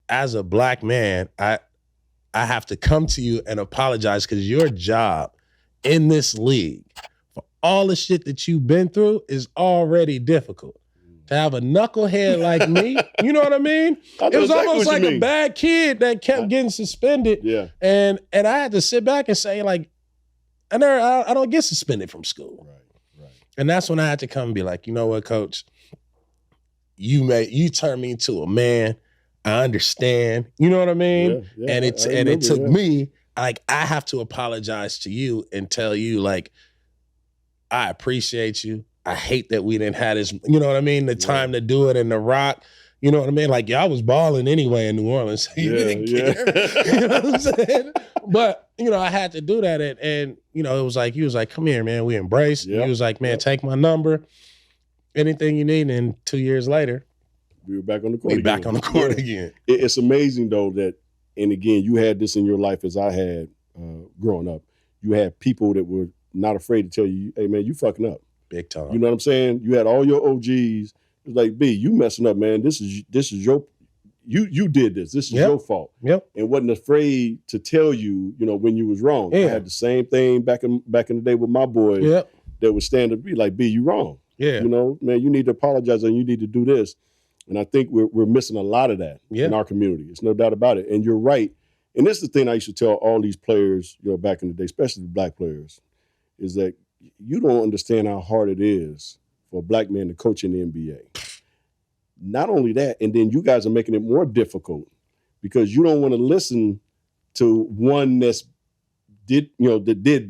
as a black man, I have to come to you and apologize because your job in this league for all the shit that you've been through is already difficult. To have a knucklehead like me, you know what I mean? It was exactly almost like a bad kid that kept getting suspended. Yeah. And I had to sit back and say, like, I don't get suspended from school. Right. And that's when I had to come and be like, you know what, coach? You turned me into a man. I understand. You know what I mean? Yeah, and it took me, like, I have to apologize to you and tell you, like, I appreciate you. I hate that we didn't have this, you know what I mean? The time to do it in the Rock. You know what I mean? Like, y'all was balling anyway in New Orleans. So you didn't care. You know what I'm saying? But, you know, I had to do that. And you know, he was like, come here, man. We embraced. Yep. He was like, man, take my number. Anything you need. And 2 years later, we were back on the court again. Back on the court again. It's amazing, though, that, and again, you had this in your life as I had growing up. You had people that were not afraid to tell you, hey, man, you fucking up. Big time. You know what I'm saying? You had all your OGs. It's like, B, you messing up, man. This is your, you did this. This is your fault. Yep. And wasn't afraid to tell you, you know, when you was wrong. Yeah. I had the same thing back in the day with my boys that would stand up, be like, B, you wrong. Yeah. You know, man, you need to apologize and you need to do this. And I think we're missing a lot of that in our community. There's no doubt about it. And you're right. And this is the thing I used to tell all these players, you know, back in the day, especially the black players, is that you don't understand how hard it is for a black man to coach in the NBA. Not only that, and then you guys are making it more difficult because you don't want to listen to one that did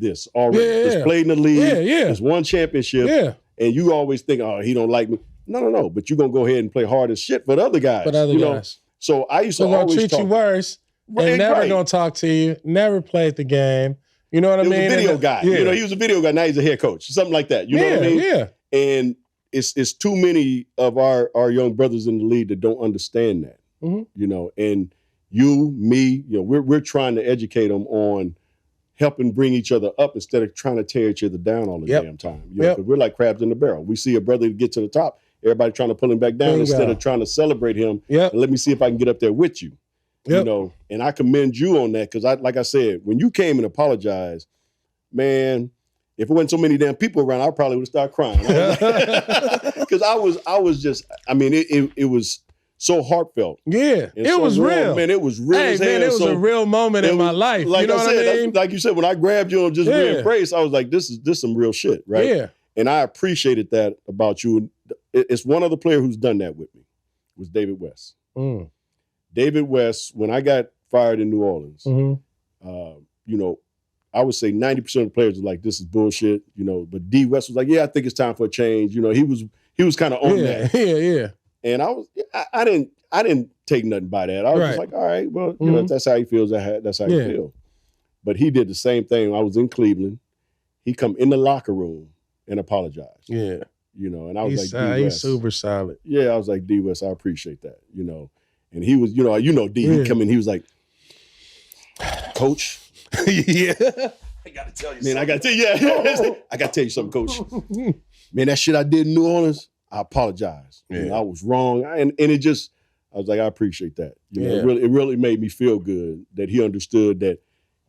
this already. That's played in the league. Has won championship. And you always think, oh, he don't like me. No. But you're gonna go ahead and play hard as shit for the other guys. Know? So I used to always treat you worse. And never gonna talk to you. Never played the game. You know what I mean? He was a video guy. Yeah. You know, he was a video guy. Now he's a head coach. Something like that. You know what I mean? Yeah. And it's too many of our young brothers in the league that don't understand that. Mm-hmm. You know, and you, me, you know, we're trying to educate them on helping bring each other up instead of trying to tear each other down all the damn time. You know, 'cause we're like crabs in the barrel. We see a brother get to the top, everybody trying to pull him back down instead of trying to celebrate him. And let me see if I can get up there with you. You know, and I commend you on that because like I said, when you came and apologized, man, if it wasn't so many damn people around, I probably would have started crying. Because I was just, I mean, it was so heartfelt. Yeah, and it so was real. Man, it was real as hell. Man, it was a real moment in my life. Like you know I what said, I mean? like you said, when I grabbed you and just re-embraced, I was like, this is some real shit, right? Yeah. And I appreciated that about you. It's one other player who's done that with me, was David West. David West, when I got fired in New Orleans, you know, I would say 90% of the players were like, this is bullshit, you know, but D West was like, yeah, I think it's time for a change. You know, he was kind of on that. Yeah. And I didn't take nothing by that. I was just like, all right, well, you know, that's how he feels. That's how he feels. But he did the same thing. I was in Cleveland. He come in the locker room and apologized. Yeah. You know, and I was like, D West. He's super solid. Yeah, I was like, D West, I appreciate that, you know. And he was, you know, D, he come in, he was like, Coach. Yeah. I gotta tell you something. I gotta tell you something, Coach. Man, that shit I did in New Orleans, I apologize. You know, I was wrong. And it just, I was like, I appreciate that. You know, it really made me feel good that he understood that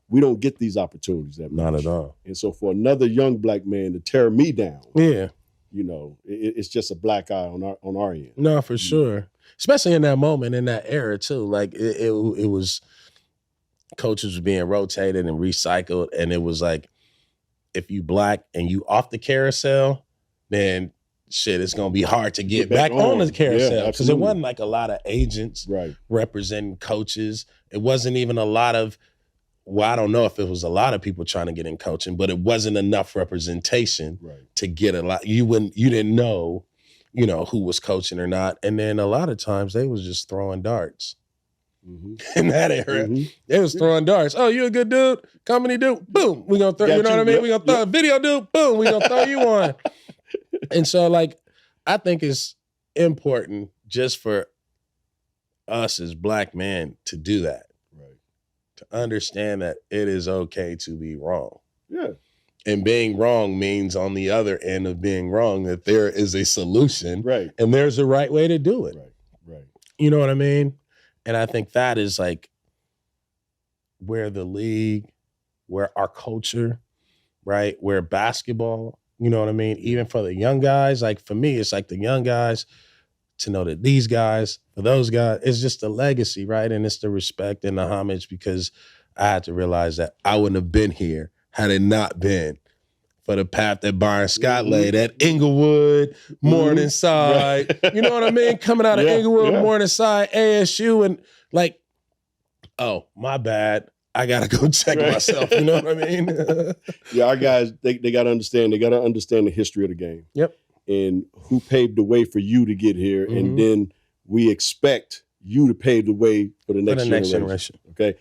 we don't get these opportunities that much. Not at all. And so for another young black man to tear me down, you know, it's just a black eye on our end. No, for sure. Especially in that moment, in that era too. Like it was, coaches were being rotated and recycled, and it was like, if you black and you off the carousel, then shit, it's gonna be hard to get back on the carousel because it wasn't like a lot of agents representing coaches. It wasn't even a lot of, well, I don't know if it was a lot of people trying to get in coaching, but it wasn't enough representation to get a lot. You didn't know, you know, who was coaching or not. And then a lot of times they was just throwing darts. In that era, they was throwing darts. Oh, you a good dude? Comedy dude? Boom. We gonna throw, you know what I mean? We gonna throw a video dude? Boom. We gonna throw you one. And so, like, I think it's important just for us as black men to do that. To understand that it is okay to be wrong. Yeah. And being wrong means on the other end of being wrong that there is a solution. Right. And there's a right way to do it. Right. You know what I mean? And I think that is like where the league, where our culture, right? Where basketball, you know what I mean? Even for the young guys, like for me, it's like the young guys to know that these guys, for those guys, it's just a legacy, right? And it's the respect and the homage, because I had to realize that I wouldn't have been here had it not been for the path that Byron Scott laid at Inglewood, Morningside. Right. You know what I mean? Coming out of Inglewood, Morningside, ASU, and like, oh, my bad. I gotta go check myself. You know what I mean? Yeah, our guys, they gotta understand. They gotta understand the history of the game. Yep. And who paved the way for you to get here, and then we expect you to pave the way for the next generation. Okay.